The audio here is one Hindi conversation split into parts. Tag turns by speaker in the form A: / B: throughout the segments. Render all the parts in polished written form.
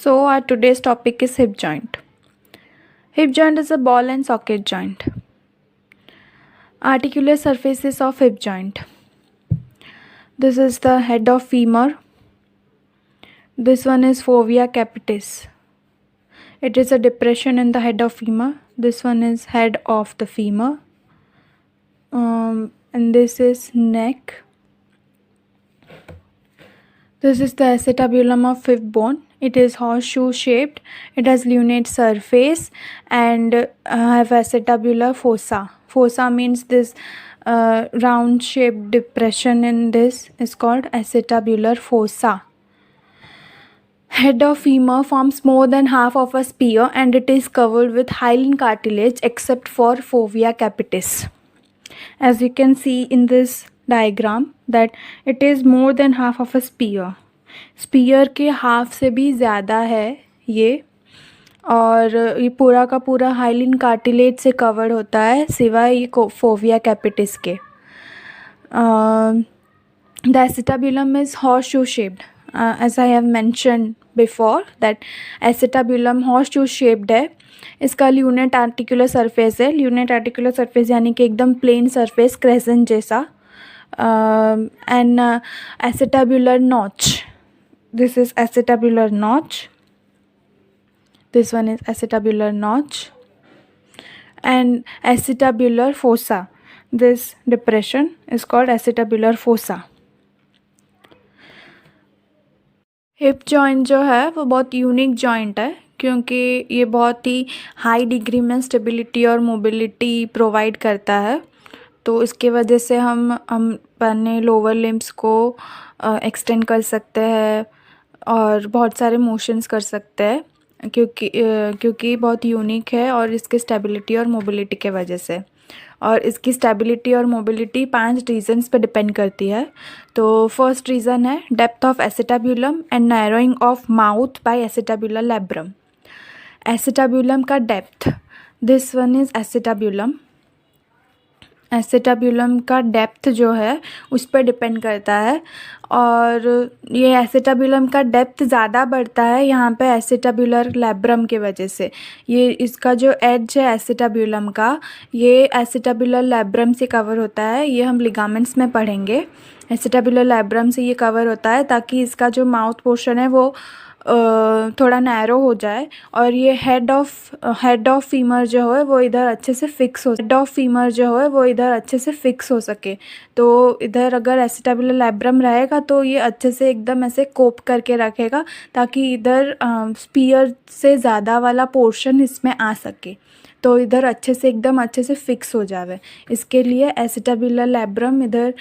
A: So our today's topic is hip joint. Hip joint is a ball and socket joint. Articular surfaces of hip joint. This is the head of femur. This one is fovea capitis. It is a depression in the head of femur. This one is head of the femur. And this is neck. This is the acetabulum of hip bone. It is horseshoe shaped. It has lunate surface and have acetabular fossa. Fossa means this round shaped depression in this is called acetabular fossa. Head of femur forms more than half of a spear and it is covered with hyaline cartilage except for fovea capitis. As you can see in this diagram that it is more than half of a spear. Spear के हाफ से भी ज़्यादा है ये, और ये पूरा का पूरा हाइलिन कार्टिलेज से कवर्ड होता है सिवाय ये फोविया कैपिटिस के. The acetabulum is horseshoe shaped. As I have mention before that acetabulum horseshoe shaped है. इसका ल्यूनेट आर्टिकुलर सरफेस है. ल्यूनेट आर्टिकुलर सरफेस यानी कि एकदम प्लेन सरफेस क्रेसेंट जैसा. And acetabular notch. This is acetabular notch. This one is acetabular notch. And acetabular fossa. This depression is called acetabular fossa. Hip joint जो है वो बहुत यूनिक जॉइंट है क्योंकि ये बहुत ही हाई डिग्री में स्टेबिलिटी और मोबिलिटी प्रोवाइड करता है. तो इसके वजह से हम अपने लोअर लिम्स को एक्सटेंड कर सकते हैं और बहुत सारे मोशंस कर सकते हैं क्योंकि बहुत यूनिक है और इसके स्टेबिलिटी और मोबिलिटी के वजह से. और इसकी स्टेबिलिटी और मोबिलिटी 5 रीजन्स पे डिपेंड करती है. तो फर्स्ट रीज़न है depth of acetabulum and narrowing of mouth by acetabular labrum. Acetabulum का depth, this one is acetabulum. Acetabulum का डेप्थ जो है उस पर डिपेंड करता है और ये एसिटाबुलम का डेप्थ ज़्यादा बढ़ता है यहाँ पे एसिटाबुलर लैब्रम के वजह से. ये इसका जो एज है एसिटाबुलम का, ये एसिटाबुलर लैब्रम से कवर होता है. ये हम लिगामेंट्स में पढ़ेंगे. एसिटाबुलर लैब्रम से ये कवर होता है ताकि इसका जो माउथ पोर्शन है वो थोड़ा नैरो हो जाए और ये हेड ऑफ फीमर जो है वो इधर अच्छे से फिक्स हो सके. तो इधर अगर एसिटाबुलर लैब्रम रहेगा तो ये अच्छे से एकदम ऐसे कोप करके रखेगा ताकि इधर स्पीयर से ज़्यादा वाला पोर्शन इसमें आ सके. तो इधर अच्छे से फिक्स हो जावे. इसके लिए एसिटाबुलर लैब्रम इधर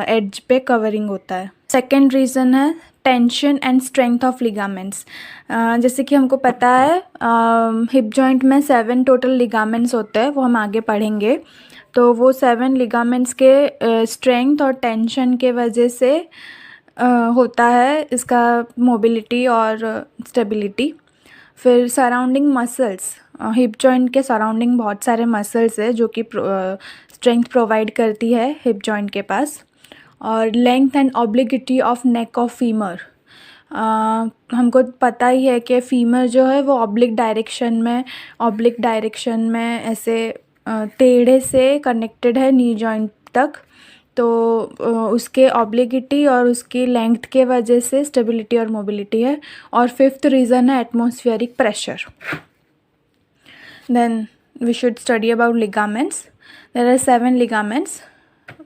A: एड्ज पे कवरिंग होता है. सेकेंड रीज़न है tension and strength of ligaments. जैसे कि हमको पता है हिप जॉइंट में 7 टोटल लिगामेंट्स होते हैं, वो हम आगे पढ़ेंगे. तो वो 7 लिगामेंट्स के स्ट्रेंथ और टेंशन के वजह से होता है इसका मोबिलिटी और स्टेबिलिटी. फिर सराउंडिंग मसल्स. हिप जॉइंट के सराउंडिंग बहुत सारे मसल्स है जो कि स्ट्रेंथ प्रोवाइड करती है हिप जॉइंट के पास. और length and obliquity of neck of femur. हमको पता ही है कि फीमर जो है वो ऑब्लिक डायरेक्शन में ऐसे टेढ़े से कनेक्टेड है नी जॉइंट तक. तो उसके ऑब्लिगिटी और उसकी लेंथ के वजह से स्टेबिलिटी और मोबिलिटी है. और फिफ्थ रीज़न है atmospheric pressure. Then we should study about ligaments. There are 7 ligaments.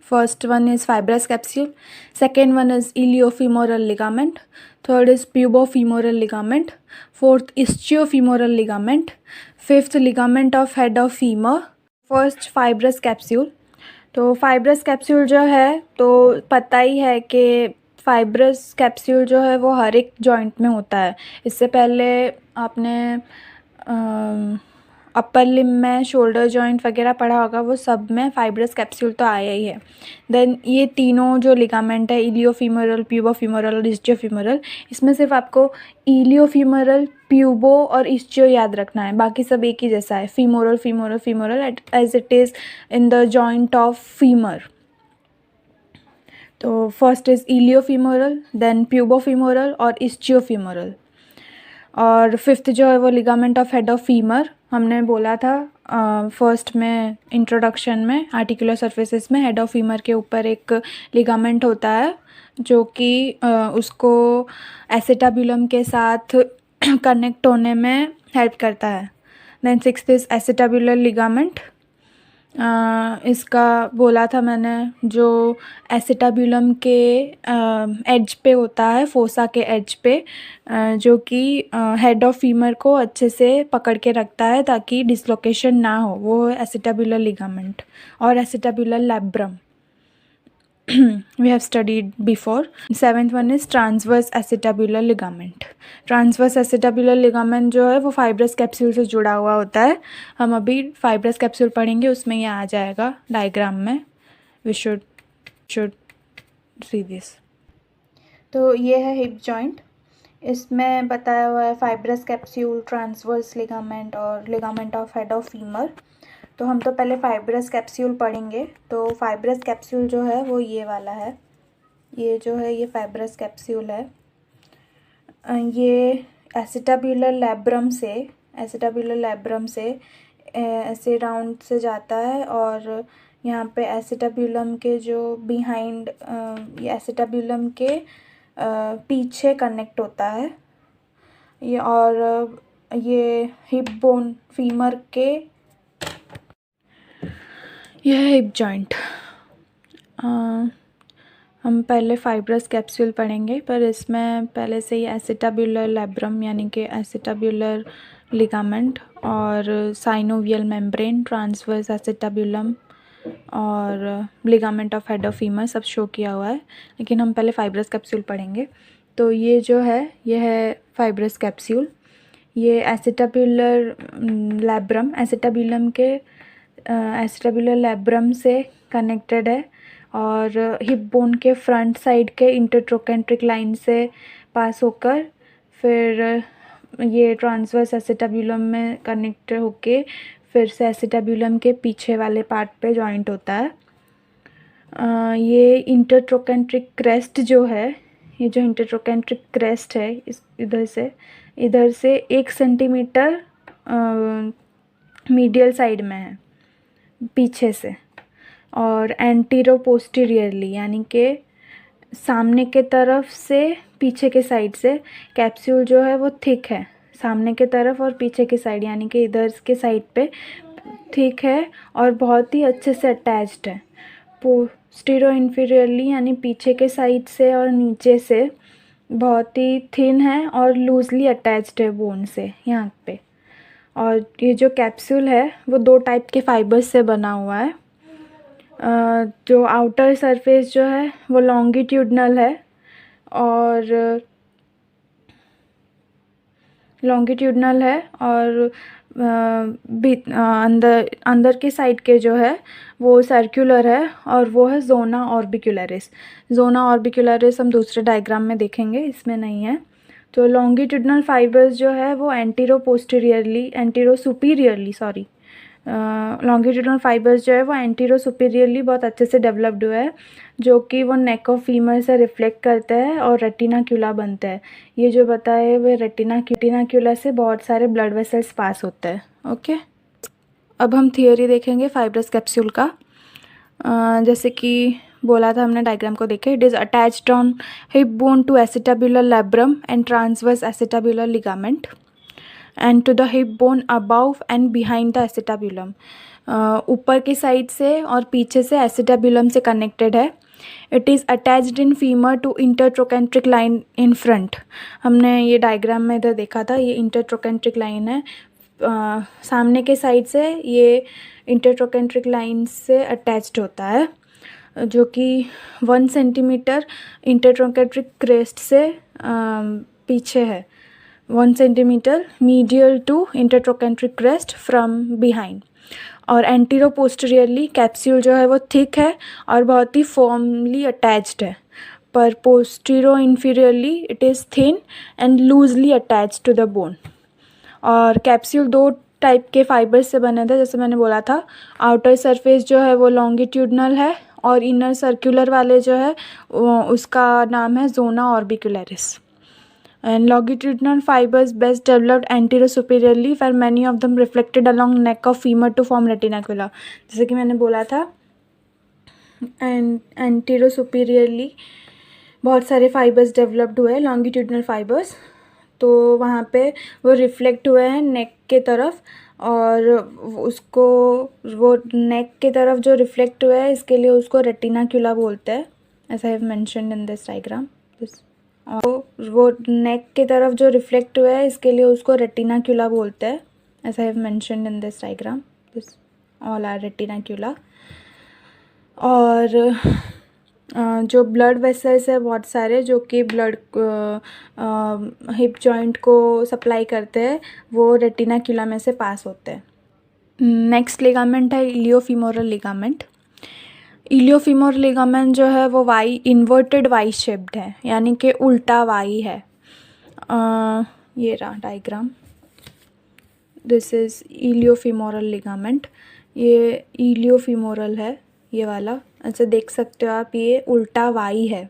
A: First one is fibrous capsule. Second one is iliofemoral ligament. Third is pubofemoral ligament. Fourth ischiofemoral ligament. Fifth ligament of head of femur. First fibrous capsule. तो fibrous capsule जो है तो पता ही है कि fibrous capsule जो है वो हर एक joint में होता है. इससे पहले आपने अपर लिम में शोल्डर जॉइंट वगैरह पढ़ा होगा, वो सब में फाइब्रस कैप्सूल तो आया ही है. देन ये तीनों जो लिगामेंट है इलियोफीमोरल, प्यूबोफीमोरल और इस्चियोफीमोरल, इसमें सिर्फ आपको इलियोफीमोरल, प्यूबो और इस्चियो याद रखना है. बाकी सब एक ही जैसा है, femoral as it is in the joint of femur. तो first is iliofemoral, then pubofemoral और इस्चियोफीमोरल. और फिफ्थ जो है वो ligament of head of femur, हमने बोला था फर्स्ट में इंट्रोडक्शन में आर्टिकुलर सर्फेसिस में हेड ऑफ फीमर के ऊपर एक लिगामेंट होता है जो कि उसको एसिटाब्यूलम के साथ कनेक्ट होने में हेल्प करता है। Then sixth is acetabular ligament. इसका बोला था मैंने, जो एसिटाब्यूलम के एज पे होता है, फोसा के एज पे, जो कि हेड ऑफ फीमर को अच्छे से पकड़ के रखता है ताकि डिसलोकेशन ना हो, वो है एसिटाब्यूलर लिगामेंट। और acetabular labrum we have studied before. Seventh one is transverse acetabular ligament. Transverse acetabular ligament जो है वो फाइब्रस कैप्सूल से जुड़ा हुआ होता है। हम अभी फाइब्रस कैप्सूल पढ़ेंगे, उसमें ये आ जाएगा डायग्राम में। we should see this. तो ये है हिप जॉइंट, इसमें बताया हुआ है फाइब्रस कैप्सूल, ट्रांसवर्स लिगामेंट और ligament of head of femur. तो हम तो पहले फाइब्रस कैप्सूल पढ़ेंगे। तो फाइब्रस कैप्सूल जो है वो ये वाला है, ये जो है ये फाइब्रस कैप्सूल है। ये एसिटाब्यूलर लैब्रम से ऐसे राउंड से जाता है और यहाँ पे एसिटाब्यूलम के जो बिहाइंड, ये एसिटाब्यूलम के पीछे कनेक्ट होता है ये। और ये हिप बोन फीमर के, यह है हिप जॉइंट। हम पहले फाइब्रस कैप्सूल पढ़ेंगे, पर इसमें पहले से ही एसिटाब्यूलर लैब्रम यानी कि एसिटाब्यूलर लिगामेंट और साइनोवियल मेम्ब्रेन, ट्रांसवर्स एसिटाब्यूलम और ligament of head of femur सब शो किया हुआ है, लेकिन हम पहले फाइब्रस कैप्सूल पढ़ेंगे। तो ये जो है ये है फाइब्रस कैप्सूल। ये एसिटाब्यूलर लैब्रम, एसिटाब्यूलम के एसिटाब्यूलर लैब्रम से कनेक्टेड है और हिप बोन के फ्रंट साइड के इंटरट्रोकेंट्रिक लाइन से पास होकर फिर ये ट्रांसवर्स एसिटाब्यूलम में कनेक्ट होके फिर से एसिटाब्यूलम के पीछे वाले पार्ट पे जॉइंट होता है। ये इंटरट्रोकेंट्रिक क्रेस्ट जो है, ये जो इंटरट्रोकेंट्रिक क्रेस्ट है, इस इधर से 1 सेंटीमीटर मीडियल साइड में है, पीछे से, और एंटीरो पोस्टीरियरली यानी कि सामने के तरफ से पीछे के साइड से कैप्सूल जो है वो थिक है, सामने के तरफ और पीछे की साइड यानी कि इधर के साइड पे थिक है और बहुत ही अच्छे से अटैच्ड है। पोस्टीरो इन्फीरियरली यानी पीछे के साइड से और नीचे से बहुत ही थिन है और लूजली अटैच्ड है बोन से यहाँ पे। और ये जो कैप्सूल है वो 2 टाइप के फाइबर्स से बना हुआ है। जो आउटर सरफेस जो है वो लॉन्गिट्यूडनल है और अंदर के साइड के जो है वो सर्कुलर है और वो है जोना ऑर्बिक्यूलरिस। जोना ऑर्बिक्यूलरिस हम दूसरे डायग्राम में देखेंगे, इसमें नहीं है। तो लॉन्गिट्यूडनल फाइबर्स जो है वो लॉन्गिट्यूडनल फाइबर्स जो है वो एंटीरो सुपीरियरली बहुत अच्छे से डेवलप्ड हुआ है, जो कि वो नेक ऑफ फीमर से रिफ्लेक्ट करते हैं और रेटिनाक्यूला बनते हैं। ये जो बताए वो रेटिनाक्यूला से बहुत सारे ब्लड वेसल्स पास होते हैं। ओके, अब हम थियोरी देखेंगे फाइब्रस कैप्सूल का। जैसे कि बोला था हमने, डायग्राम को देखे। It is attached on hip bone to acetabular labrum and transverse acetabular ligament and to the hip bone above and behind the acetabulum. ऊपर की साइड से और पीछे से एसिटाब्यूलम से कनेक्टेड है। It is attached in femur to intertrochanteric line in front. हमने ये डायग्राम में इधर देखा था, ये इंटरट्रोकेंट्रिक लाइन है, सामने के साइड से ये इंटरट्रोकेंट्रिक लाइन से अटैच्ड होता है, जो कि 1 सेंटीमीटर इंटरट्रोकेंट्रिक क्रेस्ट से पीछे है, 1 centimetre medial to intertrochanteric crest from behind. और एंटीरो पोस्टीरियरली कैप्सूल जो है वो थिक है और बहुत ही फर्मली अटैच्ड है, पर posteroinferiorly it is thin and loosely attached to the bone. और कैप्सूल 2 टाइप के फाइबर्स से बने थे, जैसे मैंने बोला था। आउटर सरफेस जो है वो लॉन्गिट्यूडनल है और इनर सर्कुलर वाले जो है उसका नाम है जोना ऑर्बिक्यूलरिस। and longitudinal fibers best developed anterior superiorly where many of them reflected along neck of femur to form retinacula. जैसे कि मैंने बोला था एंड एंटीरो सुपीरियरली बहुत सारे फाइबर्स डेवलप्ड हुए हैं लॉन्गिट्यूडनल फाइबर्स, तो वहाँ पे वो रिफ्लेक्ट हुए हैं नेक के तरफ, और उसको वो नेक के तरफ जो रिफ्लेक्ट हुआ है इसके लिए उसको रेटिनाक्यूला बोलते हैं, as I have mentioned in this diagram. और वो नेक के तरफ जो रिफ्लेक्ट हुआ है इसके लिए उसको रेटिनाक्यूला बोलते हैं, as I have mentioned in this diagram. This all are retinacula. और जो ब्लड वेसल्स है बहुत सारे जो कि ब्लड हिप जॉइंट को सप्लाई करते हैं वो रेटिनाक्यूला में से पास होते हैं। नेक्स्ट लिगामेंट है इलियोफीमोरल लिगामेंट। इलियोफीमोरल लिगामेंट जो है वो वाई इन्वर्टेड वाई शेप्ड है, यानी कि उल्टा वाई है। ये रहा डायग्राम, दिस इज़ इलियोफीमोरल लिगामेंट। ये इलियोफीमोरल है ये वाला, ऐसे देख सकते हो आप, ये उल्टा वाई है।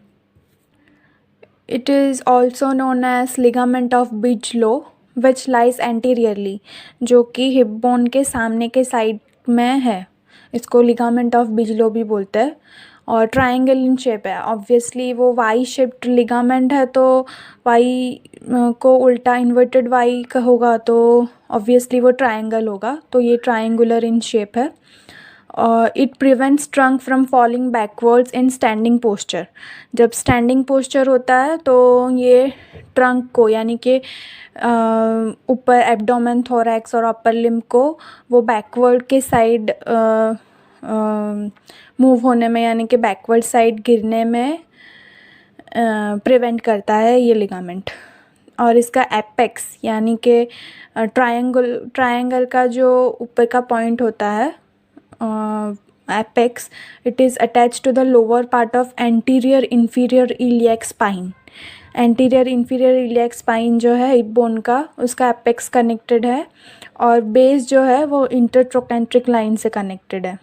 A: It is also known as ligament of Bigelow which lies anteriorly, जो कि हिप बोन के सामने के साइड में है, इसको लिगामेंट ऑफ बिजलो भी बोलते हैं। और ट्राइंगल इन शेप है, ऑब्वियसली वो वाई शेप्ड लिगामेंट है तो वाई को उल्टा इन्वर्टेड वाई का होगा तो ऑब्वियसली वो ट्राइंगल होगा, तो ये ट्राइंगुलर इन शेप है। It prevents trunk from falling backwards in standing posture. जब स्टैंडिंग पोस्चर होता है तो ये ट्रंक को, यानी कि ऊपर एब्डोमेन, थोरैक्स और अपर लिम्ब को वो बैकवर्ड के साइड मूव होने में, यानी कि बैकवर्ड साइड गिरने में प्रिवेंट करता है ये लिगामेंट। और इसका एपेक्स, यानी कि ट्रायंगल का जो ऊपर का पॉइंट होता है apex, it is attach to the lower part of anterior inferior iliac spine. Anterior inferior iliac spine जो है हिप बोन का, उसका एपेक्स कनेक्टेड है, और बेस जो है वो इंटरट्रोकेंट्रिक लाइन से कनेक्टेड है।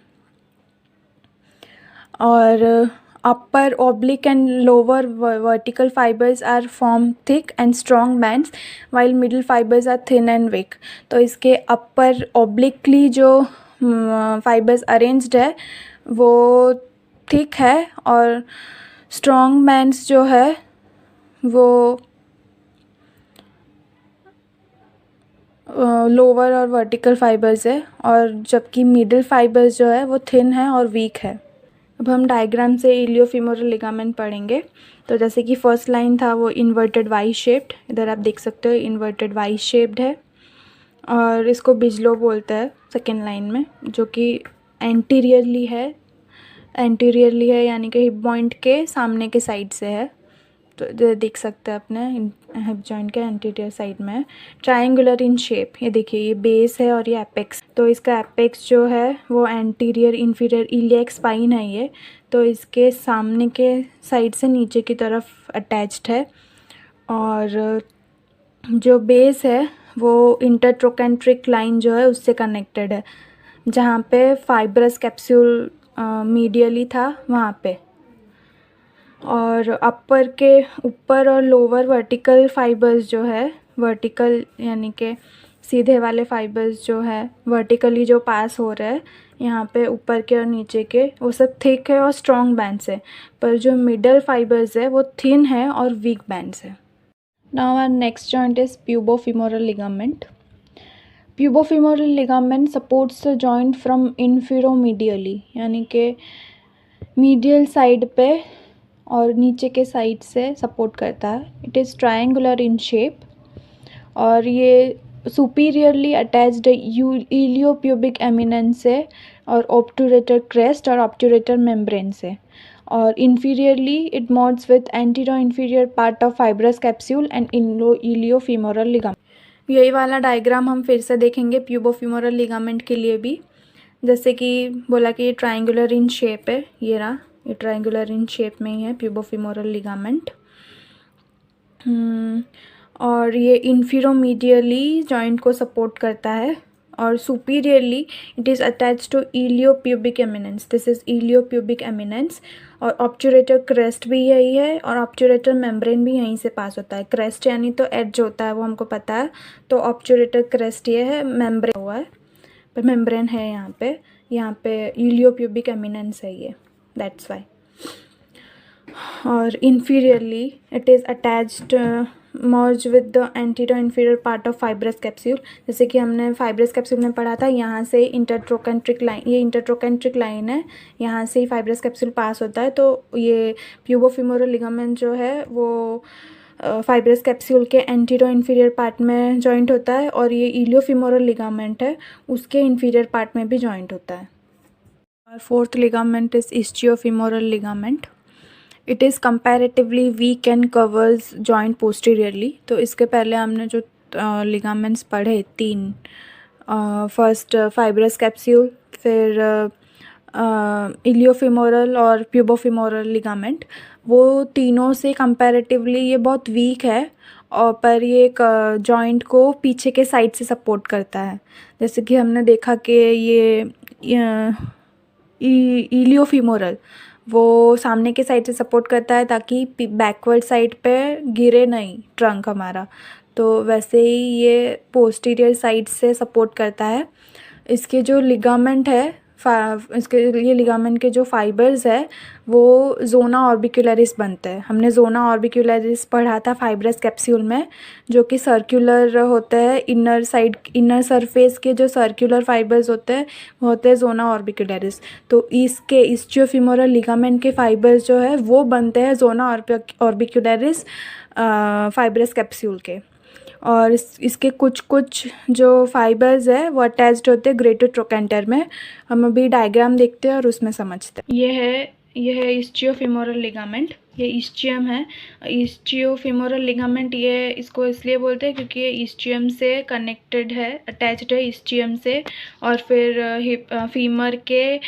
A: और upper oblique and lower vertical fibers are form thick and strong bands while middle fibers are thin and weak। तो इसके upper obliquely जो fibers arranged है वो thick है, और strong bands जो है वो लोअर और वर्टिकल फाइबर्स है, और जबकि मिडल फाइबर्स जो है वो थिन है और वीक है। अब हम डायग्राम से इलियोफीमोरल लिगामेंट पढ़ेंगे। तो जैसे कि फर्स्ट लाइन था वो इन्वर्टेड वाई शेप्ड, इधर आप देख सकते हो इन्वर्टेड वाई शेप्ड है, और इसको बिजलो बोलते हैं सेकेंड लाइन में, जो कि एंटीरियरली है यानी कि हिप पॉइंट के सामने के साइड से है, तो इधर देख सकते हैं अपने हिप जॉइंट के एंटीरियर साइड में है। ट्रायंगुलर इन शेप, ये देखिए ये बेस है और ये एपेक्स, तो इसका एपेक्स जो है वो एंटीरियर इन्फीरियर इलियक स्पाइन है ये, तो इसके सामने के साइड से नीचे की तरफ अटैच्ड है। और जो बेस है वो इंटरट्रोकेंट्रिक लाइन जो है उससे कनेक्टेड है, जहाँ पे फाइब्रस कैप्सूल मीडियली था वहाँ पे। और अपर के ऊपर और लोअर वर्टिकल फाइबर्स जो है, वर्टिकल यानी कि सीधे वाले फाइबर्स जो है वर्टिकली जो पास हो रहे हैं यहाँ पे ऊपर के और नीचे के, वो सब थिक है और स्ट्रॉन्ग बैंड्स है, पर जो मिडल फाइबर्स है वो थिन है और वीक बैंड्स है। Now our next joint is pubofemoral ligament. Pubofemoral ligament supports the joint from inferomedially, यानी कि मीडियल साइड पे और नीचे के साइड से सपोर्ट करता है। It is triangular in shape, और ये सुपीरियरली अटैच्ड इलियोप्यूबिक एमिनेंस से और ऑब्टूरेटर क्रेस्ट और ऑब्टूरेटर मेम्ब्रेन से, और inferiorly it mods with anteroinferior part of fibrous capsule and iliofemoral ligament. यही वाला डायग्राम हम फिर से देखेंगे प्यूबोफीमोरल लिगामेंट के लिए भी। जैसे कि बोला कि ये ट्रायंगुलर इन शेप है, ये रहा, ये ट्रायंगुलर इन शेप में ही है प्यूबोफीमोरल लिगामेंट। और ये इन्फीरोमीडियली जॉइंट को सपोर्ट करता है, और superiorly it is attach to iliopubic eminence, this is iliopubic eminence, और ऑब्चुरेटर क्रेस्ट भी यही है और ऑब्चुरेटर मेम्ब्रेन भी यहीं से पास होता है। क्रेस्ट यानी तो एज होता है वो हमको पता है, तो ऑब्चुरेटर क्रेस्ट ये है, मेम्ब्रेन हुआ है पर मेम्ब्रेन है यहाँ पे इलियोप्यूबिक एमिनेंस है ये, दैट्स वाई। और inferiorly it is attached merge with the antero inferior part of fibrous capsule. जैसे कि हमने फाइब्रस कैप्सूल में पढ़ा था, यहाँ से इंटरट्रोकेंट्रिक लाइन, ये इंटरट्रोकेंट्रिक लाइन है, यहाँ से ही फाइब्रस कैप्सूल पास होता है। तो ये प्यूबोफिमोरल लिगामेंट जो है वो फाइब्रस कैप्सूल के एंटीरो इन्फीरियर पार्ट में जॉइंट होता है और ये इलियोफिमोरल लिगामेंट है उसके इन्फीरियर पार्ट में भी जॉइंट होता है। और fourth ligament is ischiofemoral ligament. It is comparatively weak and covers joint posteriorly. तो इसके पहले हमने जो लिगामेंट्स पढ़े 3, फर्स्ट फाइब्रस कैप्सूल, फिर इलियोफिमोरल और प्यूबोफिमोरल लिगामेंट, वो तीनों से कंपैरेटिवली ये बहुत वीक है और पर ये एक जॉइंट को पीछे के साइड से सपोर्ट करता है। जैसे कि हमने देखा कि ये इलियोफिमोरल वो सामने के साइड से सपोर्ट करता है ताकि बैकवर्ड साइड पे गिरे नहीं ट्रंक हमारा, तो वैसे ही ये पोस्टीरियर साइड से सपोर्ट करता है। इसके जो लिगामेंट है इसके ये लिगामेंट के जो फाइबर्स है वो जोना ऑर्बिक्युलरिस बनते हैं। हमने जोना ऑर्बिक्युलरिस पढ़ा था फाइब्रस कैप्सूल में, जो कि सर्कुलर होते हैं। इनर सरफेस के जो सर्कुलर फाइबर्स होते हैं वो होते हैं जोना ऑर्बिक्युलरिस। तो इसके इस्चियोफिमोरल लिगामेंट के फाइबर्स जो है वो बनते हैं जोना ऑर्बिक्युलरिस फाइब्रस कैप्सूल के। और इसके कुछ जो फाइबर्स है वो अटैच्ड होते हैं ग्रेटर ट्रोकेंटर में। हम अभी डायग्राम देखते हैं और उसमें समझते हैं। ये है इस्चियोफिमोरल लिगामेंट, ये इस्चियम है। इस्चियोफिमोरल लिगामेंट ये इसको इसलिए बोलते हैं क्योंकि ये इस्चियम से कनेक्टेड है, अटैच्ड है इस्चियम से, और फिर फीमर के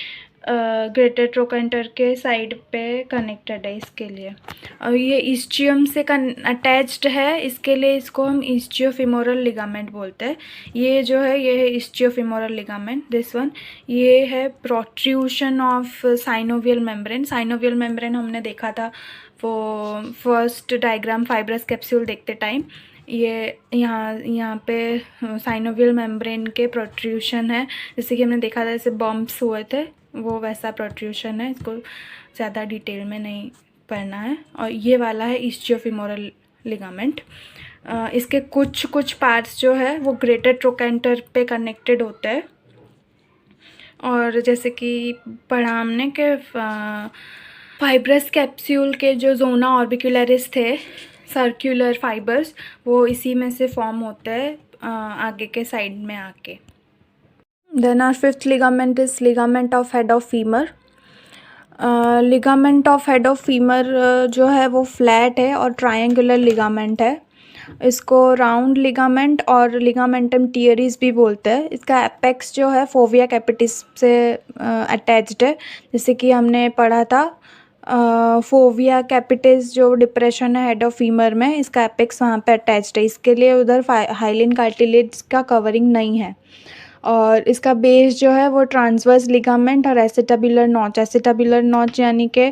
A: ग्रेटर ट्रोकेंटर के साइड पे कनेक्टेड है इसके लिए। और ये इस्चियम से अटैच्ड है, इसके लिए इसको हम इस्चियोफिमोरल लिगामेंट बोलते हैं। ये जो है ये है इस्चियोफिमोरल लिगामेंट, दिस वन। ये है protrusion of synovial membrane. Synovial membrane हमने देखा था वो फर्स्ट डायग्राम फाइब्रस कैप्सूल देखते टाइम। ये यहाँ पे साइनोवियल मेम्ब्रेन के प्रोट्रूशन है, जैसे कि हमने देखा था जैसे बम्प्स हुए थे वो वैसा प्रोट्रूशन है। इसको ज़्यादा डिटेल में नहीं पढ़ना है। और ये वाला है इस्चियोफिमोरल लिगामेंट। इसके कुछ पार्ट्स जो है वो ग्रेटर ट्रोकेंटर पे कनेक्टेड होते हैं। और जैसे कि पढ़ा हमने कि फाइब्रस कैप्सूल के जो जोना ऑर्बिक्युलरिस थे सर्कुलर फाइबर्स, वो इसी में से फॉर्म होते हैं आगे के साइड में आके। Then our fifth ligament is ligament of head of femur. Ligament of head of femur जो है वो फ्लैट है और ट्रायंगुलर लिगामेंट है। इसको राउंड लिगामेंट और लिगामेंटम टियरिस भी बोलते हैं। इसका एपेक्स जो है फोविया कैपिटिस से अटैच्ड है। जैसे कि हमने पढ़ा था फोविया कैपिटिस जो डिप्रेशन है हेड ऑफ फीमर में, इसका एपेक्स वहाँ पे अटैच्ड है। इसके लिए उधर हाइलिन कार्टिलेज का कवरिंग नहीं है। और इसका बेस जो है वो ट्रांसवर्स लिगामेंट और एसेटाब्युलर नॉच। एसेटाब्युलर नॉच यानी कि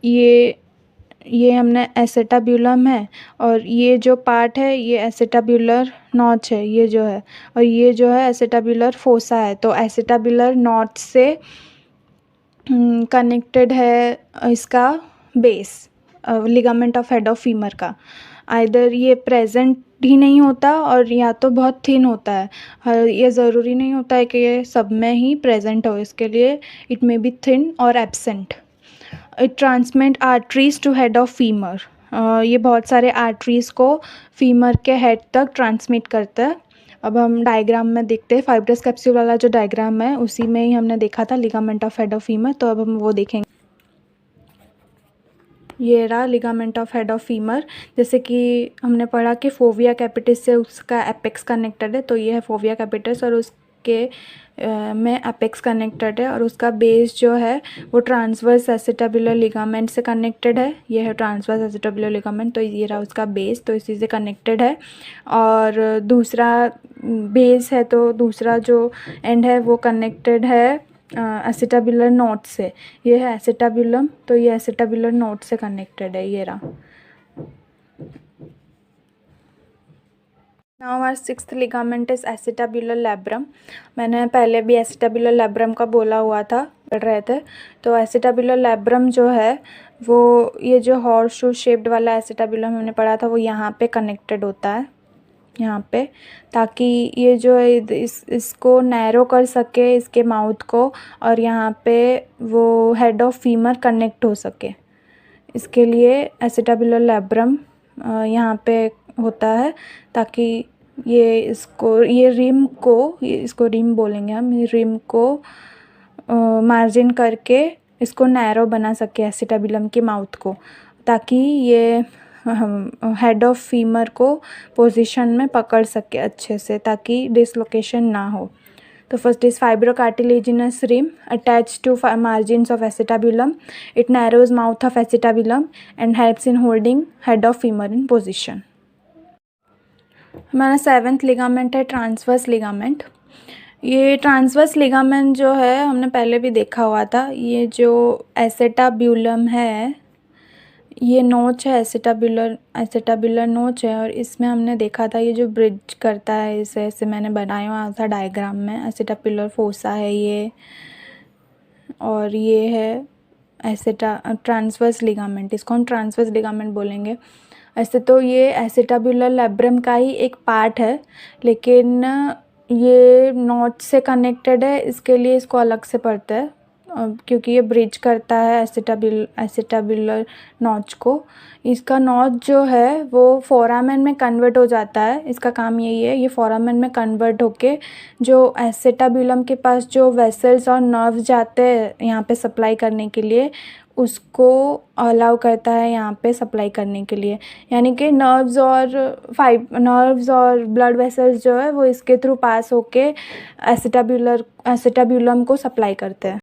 A: ये हमने एसेटाब्युलम है और ये जो पार्ट है ये एसेटाब्युलर नॉच है, ये जो है, और ये जो है एसेटाब्युलर फोसा है। तो एसेटाब्युलर नॉच से कनेक्टेड है इसका base ligament of head of femur का। आइदर ये प्रेजेंट ही नहीं होता और या तो बहुत थिन होता है। ये ज़रूरी नहीं होता है कि ये सब में ही प्रेजेंट हो, इसके लिए इट मे बी थिन और absent. It transmit arteries to head of femur. ये बहुत सारे आर्टरीज़ को फीमर के हेड तक ट्रांसमिट करता है। अब हम डायग्राम में देखते हैं, फाइब्रस कैप्सूल वाला जो डायग्राम है उसी में ही हमने देखा था ligament of head of femur, तो अब हम वो देखेंगे। ये रहा ligament of head of femur. जैसे कि हमने पढ़ा कि फोविया कैपिटिस से उसका एपेक्स कनेक्टेड है, तो ये है फोविया कैपिटिस और उसके में एपेक्स कनेक्टेड है। और उसका बेस जो है वो ट्रांसवर्स एसेटाब्युलर लिगामेंट से कनेक्टेड है। ये है ट्रांसवर्स एसेटाब्युलर लिगामेंट, तो ये रहा उसका बेस, तो इसी से कनेक्टेड है। और दूसरा बेस है तो दूसरा जो एंड है वो कनेक्टेड है एसिटाबुलर नोड से, ये है एसिटाबुलम, तो ये एसिटाबुलर नोड से कनेक्टेड है, ये रहा। Now our sixth ligament is acetabular labrum. मैंने पहले भी एसिटाबुलर लैब्रम का बोला हुआ था, पढ़ रहे थे। तो एसिटाबुलर लैब्रम जो है वो ये जो हॉर्स शू शेप्ड वाला एसिटाबुलम हमने पढ़ा था वो यहाँ पे कनेक्टेड होता है, यहाँ पे, ताकि ये जो है इसको नैरो कर सके इसके माउथ को, और यहाँ पे वो हेड ऑफ फीमर कनेक्ट हो सके। इसके लिए एसिटाबुलर लैब्रम यहाँ पे होता है, ताकि ये इसको रिम बोलेंगे हम, रिम को मार्जिन करके इसको नैरो बना सके एसिटाबुलम के माउथ को, ताकि ये हेड ऑफ फीमर को पोजीशन में पकड़ सके अच्छे से, ताकि डिसलोकेशन ना हो। तो first is fibrocartilaginous rim attach to margins of acetabulum. It narrows mouth of acetabulum and helps in holding head of femur in position. हमारा सेवेंथ लिगामेंट है ट्रांसवर्स लिगामेंट। ये ट्रांसवर्स लिगामेंट जो है हमने पहले भी देखा हुआ था। ये जो एसेटाब्यूलम है, ये नोच है, एसेटाबुलर नोच है, और इसमें हमने देखा था ये जो ब्रिज करता है, इसे ऐसे मैंने बनाया हुआ था डायग्राम में। एसेटाबुलर फोसा है ये, और ये है ट्रांसवर्स लिगामेंट, इसको हम ट्रांसवर्स लिगामेंट बोलेंगे। ऐसे तो ये एसेटाबुलर लैब्रम का ही एक पार्ट है, लेकिन ये नोच से कनेक्टेड है, इसके लिए इसको अलग से पढ़ता है, क्योंकि ये ब्रिज करता है एसेटाबुलर नॉच को। इसका नॉच जो है वो फोरामेन में कन्वर्ट हो जाता है, इसका काम यही है, ये फोरामेन में कन्वर्ट होके जो एसेटाबुलम के पास जो वेसल्स और नर्व्स जाते हैं यहाँ पे सप्लाई करने के लिए, उसको अलाउ करता है यहाँ पे सप्लाई करने के लिए। यानी कि नर्व्स और ब्लड वेसल्स जो है वो इसके थ्रू पास होके एसेटाबुलम को सप्लाई करते हैं।